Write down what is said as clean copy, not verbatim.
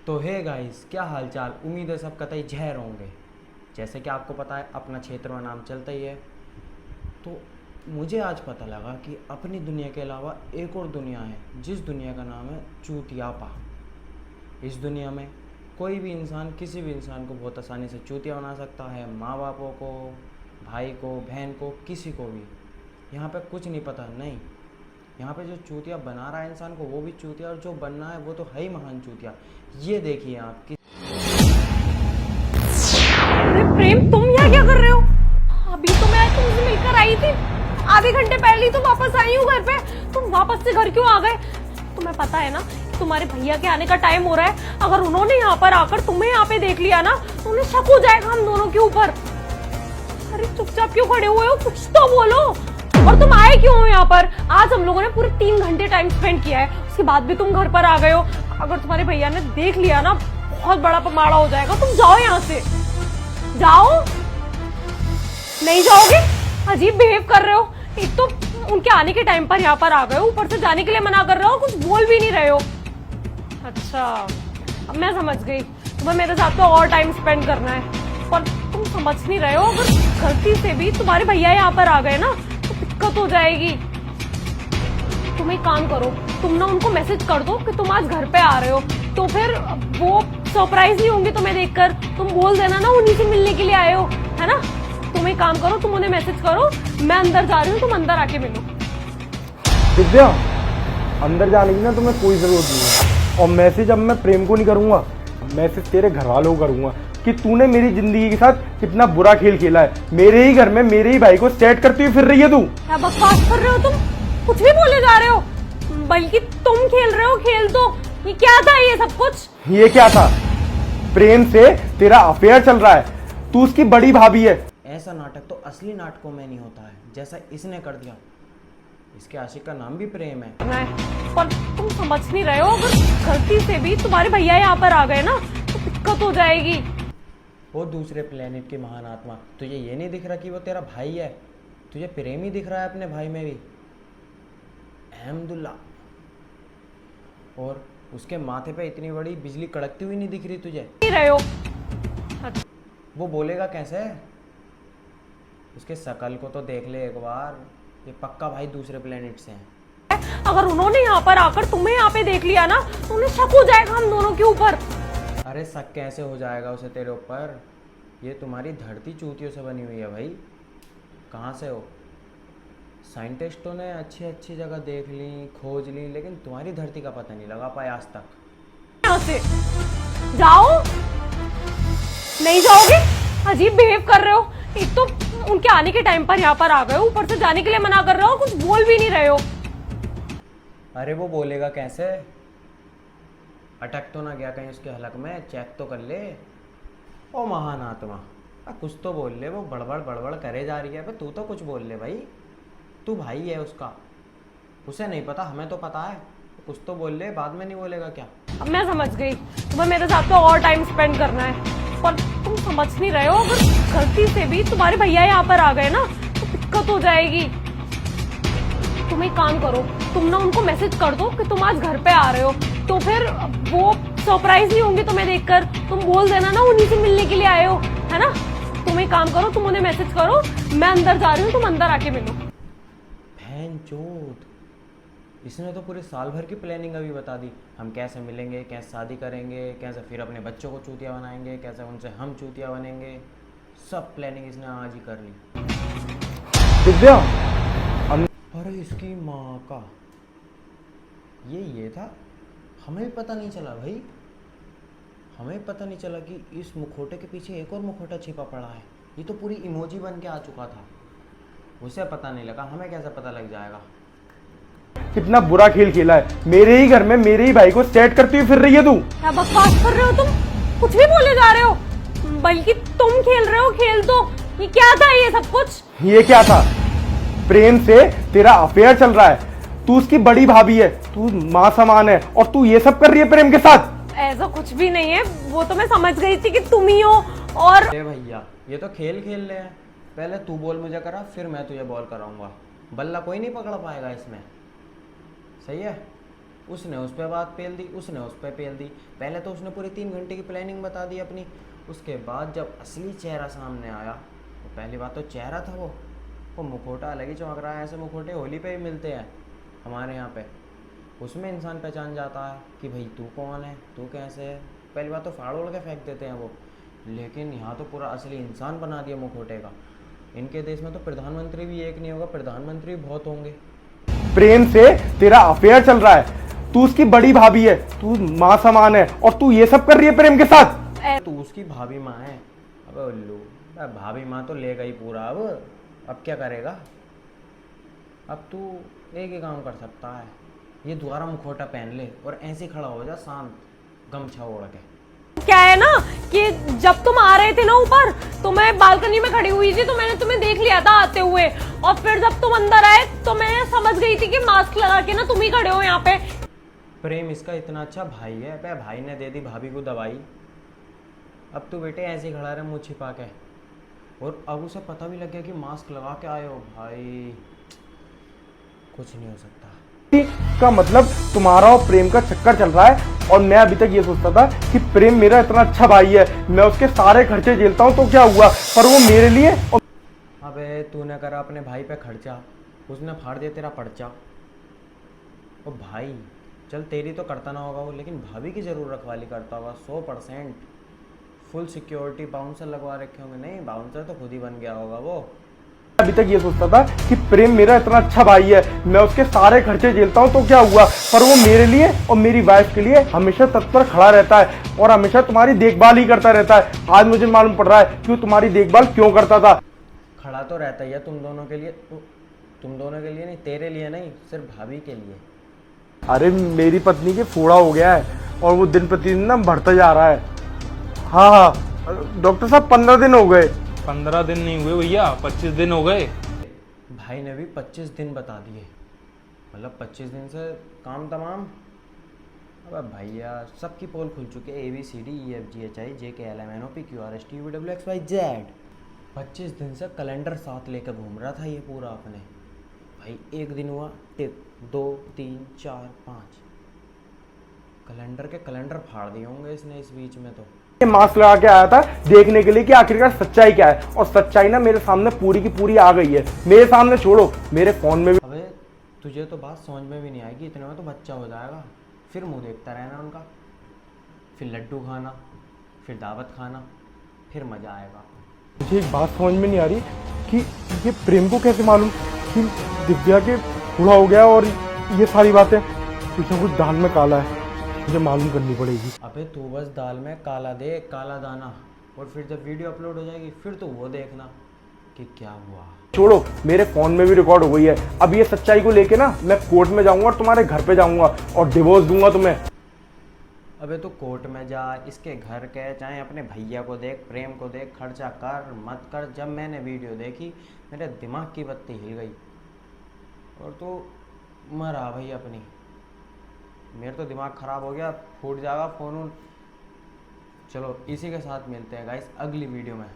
तो hey guys, क्या हालचाल। उम्मीद है सब कतई जहर होंगे। जैसे कि आपको पता है अपना क्षेत्र में नाम चलता ही है। तो मुझे आज पता लगा कि अपनी दुनिया के अलावा एक और दुनिया है, जिस दुनिया का नाम है चूतियापा। इस दुनिया में कोई भी इंसान किसी भी इंसान को बहुत आसानी से चूतिया बना सकता है। माँ बापों को, भाई को, बहन को, किसी को भी। यहाँ पे कुछ नहीं पता, नहीं। यहाँ पे जो चूतिया बना रहा है इंसान को वो भी चूतिया, और जो बनना है वो तो है ही महान चूतिया। ये देखिए आप कि अरे प्रेम, तुम यहाँ क्या कर रहे हो? अभी तो मैं तुमसे मिलकर आई थी, आधे घंटे पहले ही तो वापस आई हूँ घर पे। तुम वापस से घर क्यों आ गए? तुम्हें पता है ना कि तुम्हारे भैया के आने का टाइम हो रहा है। अगर उन्होंने यहाँ पर आकर तुम्हें यहाँ पे देख लिया ना तो उन्हें शक हो जाएगा हम दोनों के ऊपर। अरे चुपचाप क्यों खड़े हुए हो? कुछ तो बोलो। और तुम आए क्यों हो यहाँ पर? आज हम लोगों ने पूरे 3 घंटे टाइम स्पेंड किया है, उसके बाद भी तुम घर पर आ गए हो। अगर तुम्हारे भैया ने देख लिया ना बहुत बड़ा पमाड़ा हो जाएगा। तुम जाओ यहाँ से, जाओ। नहीं जाओगे? अजीब बिहेव कर रहे हो। एक तो उनके आने के टाइम पर यहाँ पर आ गए हो, ऊपर से जाने के लिए मना कर रहे हो, कुछ बोल भी नहीं रहे हो। अच्छा, अब मैं समझ गई, तुम्हें मेरे साथ तो और टाइम स्पेंड करना है। पर तुम समझ नहीं रहे हो, अगर गलती से भी तुम्हारे भैया यहाँ पर आ गए ना तो दिक्कत हो जाएगी। तुम एक काम करो, तुम ना उनको मैसेज कर दो कि तुम आज घर पे आ रहे हो, तो फिर वो सरप्राइज नहीं होंगे तुम्हें देखकर। तुम बोल देना ना उन्हीं से मिलने के लिए आए हो, है ना? तुम एक काम करो, तुम उन्हें मैसेज करो मैं अंदर जा रही हूँ, तुम अंदर आके मिलो। दिव्या, अंदर जाने की ना तुम्हें कोई जरूरत नहीं है। और मैसेज अब मैं प्रेम को नहीं करूंगा, मैसेज तेरे घर वालों को करूंगा कि तूने मेरी जिंदगी के साथ कितना बुरा खेल खेला है। मेरे ही घर में मेरे ही भाई को सेट करती हुई फिर रही है तू। क्या बकवास कर रहे हो तुम? कुछ भी बोले जा रहे हो। बल्कि तुम खेल रहे हो खेल। तो ये क्या था ये सब कुछ? ये क्या था? प्रेम से तेरा अफेयर चल रहा है, तू उसकी बड़ी भाभी है। ऐसा नाटक तो असली नाटकों में नहीं होता है, जैसा इसने कर दिया। इसके आशिक का नाम भी प्रेम है। पर तुम समझ नहीं रहे हो, अगर गलती से भी तुम्हारे भैया यहाँ पर आ गए ना तो दिक्कत हो जाएगी। वो दूसरे प्लेनेट की महान आत्मा, तुझे ये नहीं दिख रहा कि वो तेरा भाई है? तुझे प्रेम ही दिख रहा है अपने भाई में भी, अहमदुल्ला। और उसके माथे पे इतनी बड़ी बिजली कड़कती हुई नहीं दिख रही तुझे? नहीं रहे हो। वो बोलेगा कैसे? उसके शकल को तो देख ले एक बार, ये पक्का भाई दूसरे प्लेनेट से है। अगर उन्होंने यहाँ पर आकर तुम्हें यहाँ पे देख लिया ना तो उन्हें शक हो जाएगा हम दोनों के ऊपर। अरे शक कैसे हो जाएगा उसे तेरे ऊपर? ये तुम्हारी धरती चूतियों से बनी हुई है भाई। कहाँ से हो? साइंटिस्टों ने अच्छी अच्छी जगह देख ली, खोज ली, लेकिन तुम्हारी धरती का पता नहीं लगा पाए आज तक। यहाँ से जाओ। नहीं जाओगे? अजीब बिहेव कर रहे हो। एक तो उनके आने के टाइम पर यहाँ पर आ गए हो, ऊपर से जाने के लिए मना कर रहे हो, कुछ बोल भी नहीं रहे हो। अरे वो बोलेगा कैसे? अटक तो ना गया कहीं उसके हलक में? चेक तो कर ले। ओ महान आत्मा, कुछ तो बोल ले। वो बड़बड़ बड़बड़ करे जा रही है, तू तो कुछ बोल ले भाई। तू भाई है उसका, उसे नहीं पता, हमें तो पता है। कुछ तो बोल ले, बाद में नहीं बोलेगा क्या? अब मैं समझ गई, तुम्हें मेरे साथ तो और टाइम स्पेंड करना है। पर तुम समझ नहीं रहे हो, अगर गलती से भी तुम्हारे भैया यहाँ पर आ गए ना तो दिक्कत हो जाएगी। तुम एक काम करो, तुम ना उनको मैसेज कर दो कि तुम आज घर पे आ रहे हो, तो फिर वो सरप्राइज नहीं होंगे तुम्हें देखकर। तुम बोल देना ना उन्हीं से मिलने के लिए आए हो, है ना? तुम एक काम करो, तुम उन्हें मैसेज करो मैं अंदर जा रही हूँ, तुम अंदर आके मिलो। भैंचोद, इसने तो पूरे साल भर की प्लानिंग अभी बता दी। हम कैसे मिलेंगे, कैसे शादी करेंगे, कैसे फिर अपने बच्चों को चूतिया बनाएंगे, कैसे उनसे हम चूतिया बनेंगे। सब प्लानिंग इसने आज ही कर ली। दिव्या, अरे इसकी माँ का, ये था। हमें भी पता नहीं चला भाई। हमें पता नहीं चला कि इस मुखौटे के पीछे एक और मुखौटा छिपा पड़ा है। ये तो पूरी इमोजी बन के आ चुका था। उसे पता नहीं लगा, हमें कैसे पता लग जाएगा? कितना बुरा खेल खेला है। मेरे ही घर में मेरे ही भाई को सेट करती हुई फिर रही है तू। क्या बकवास कर रहे हो तुम? कुछ भी बोले जा रहे हो। बल्कि तुम खेल रहे हो खेल। तो ये क्या था ये सब कुछ? ये क्या था? प्रेम से तेरा अफेयर चल रहा है, तू उसकी बड़ी भाभी है, तू माँ समान है, और तू ये सब कर रही है प्रेम के साथ। ऐसा कुछ भी नहीं है, वो तो मैं समझ गई थी कि तुम ही हो। और अरे भैया, ये तो खेल खेल रहे हैं। पहले तू बोल मुझे करा, फिर मैं तुझे बॉल कराऊंगा। बल्ला कोई नहीं पकड़ पाएगा इसमें, सही है? उसने उस पर बात पेल दी, उसने उस पर पेल दी। पहले तो उसने पूरी 3 घंटे की प्लानिंग बता दी अपनी। उसके बाद जब असली चेहरा सामने आया, तो पहली बात तो चेहरा था वो मुखौटा अलग ही चमक रहा है। ऐसे मुखौटे होली पे भी मिलते हैं हमारे यहाँ पे। उसमें इंसान पहचान जाता है कि भाई तू कौन है, तू कैसे है। पहली बात तो फाड़ उड़ के फेंक देते हैं वो, लेकिन यहाँ तो पूरा असली इंसान बना दिया मुखौटे का। इनके देश में तो प्रधानमंत्री भी एक नहीं होगा, प्रधानमंत्री बहुत होंगे। प्रेम से तेरा अफेयर चल रहा है, तू उसकी बड़ी भाभी है, तू माँ समान है, और तू ये सब कर रही है प्रेम के साथ। तू उसकी भाभी माँ है। अब उल्लू, अब भाभी माँ तो लेगा ही पूरा। अब क्या करेगा। अब तू एक ही काम कर सकता है, ये दोबारा मुखौटा पहन ले और ऐसे खड़ा हो जा शांत, गमछा ओढ़ के। क्या है ना कि जब तुम आ रहे थे ना ऊपर, तो मैं बालकनी में खड़ी हुई थी, तो मैंने तुम्हें देख लिया था आते हुए। और फिर जब तुम अंदर आए तो मैं समझ गई थी कि मास्क लगा के ना तुम ही खड़े हो यहाँ पे। प्रेम इसका इतना अच्छा भाई है, पे भाई ने दे दी भाभी को दवाई। अब तू बेटे ऐसे ही खड़ा रहे मुँह छिपा के। और अब उसे पता भी लग गया कि मास्क लगा के आए हो भाई, कुछ नहीं हो सकता। का मतलब तुम्हारा और प्रेम का चक्कर चल रहा है, और मैं अभी तक ये सोचता था कि प्रेम मेरा इतना अच्छा भाई है, मैं उसके सारे खर्चे झेलता हूँ तो क्या हुआ, पर वो मेरे लिए। अबे तूने करा अपने भाई पे खर्चा, उसने फाड़ दिया तेरा पर्चा। ओ भाई चल तेरी तो करता ना होगा वो, लेकिन भाभी की जरूर रखवाली करता होगा 100%। फुल सिक्योरिटी बाउंसर लगवा रखे होंगे। नहीं, बाउंसर तो खुद ही बन गया होगा वो। अभी तक ये सोचता था कि प्रेम मेरा इतना अच्छा भाई है, मैं उसके सारे खर्चे झेलता हूँ तो क्या हुआ, पर वो मेरे लिए और मेरी वाइफ के लिए हमेशा तत्पर खड़ा रहता है, और हमेशा तुम्हारी देखभाल ही करता रहता है। आज मुझे मालूम पड़ रहा है कि वो तुम्हारी देखभाल क्यों करता था। खड़ा तो रहता ही है तुम दोनों के लिए, तुम दोनों के लिए नहीं, तेरे लिए नहीं, सिर्फ भाभी के लिए। अरे मेरी पत्नी के फोड़ा हो गया है, और वो दिन प्रतिदिन ना बढ़ता जा रहा है। हाँ डॉक्टर साहब 15 दिन हो गए। 15 दिन नहीं हुए भैया, 25 दिन हो गए। भाई ने भी 25 दिन बता दिए, मतलब 25 दिन से काम तमाम। अब भैया सबकी पोल खुल चुके हैं, ABCDEFGHIJKLMNOPQRSTUVWXYZ। 25 दिन से कैलेंडर साथ लेकर घूम रहा था ये पूरा अपने। भाई एक दिन हुआ टिक, 2 3 4 5, कैलेंडर के कैलेंडर फाड़ दिए होंगे इसने इस बीच में। तो मास्क लगा के आया था देखने के लिए कि आखिरकार सच्चाई क्या है, और सच्चाई ना मेरे सामने पूरी की पूरी आ गई है। मेरे सामने छोड़ो, मेरे फोन में भी। अबे तुझे तो बात समझ में भी नहीं आएगी, इतने में तो बच्चा हो जाएगा। फिर मुंह देखता रहना उनका, फिर लड्डू खाना, फिर दावत खाना, फिर मज़ा आएगा। मुझे एक बात समझ में नहीं आ रही कि ये प्रेम को कैसे मालूम कि दिव्या के बूढ़ा हो गया, और ये सारी बातें कुछ ना कुछ दाल में काला है, मुझे मालूम करनी पड़ेगी। अबे तू बस दाल में काला दे, काला दाना, और फिर जब वीडियो अपलोड हो जाएगी फिर तो वो देखना कि क्या हुआ। छोड़ो, मेरे फोन में भी रिकॉर्ड हो गई है। अब ये सच्चाई को लेके ना मैं कोर्ट में जाऊंगा और तुम्हारे घर पे जाऊंगा और डिवोर्स दूंगा तुम्हें। अबे तो कोर्ट में जा, इसके घर के, चाहे अपने भैया को देख, प्रेम को देख, खर्चा कर मत कर। जब मैंने वीडियो देखी मेरे दिमाग की बत्ती हिल गई, और तो मरा भाई अपनी। मेरा तो दिमाग ख़राब हो गया, फूट जाएगा फ़ोन। चलो इसी के साथ मिलते हैं गाइस अगली वीडियो में।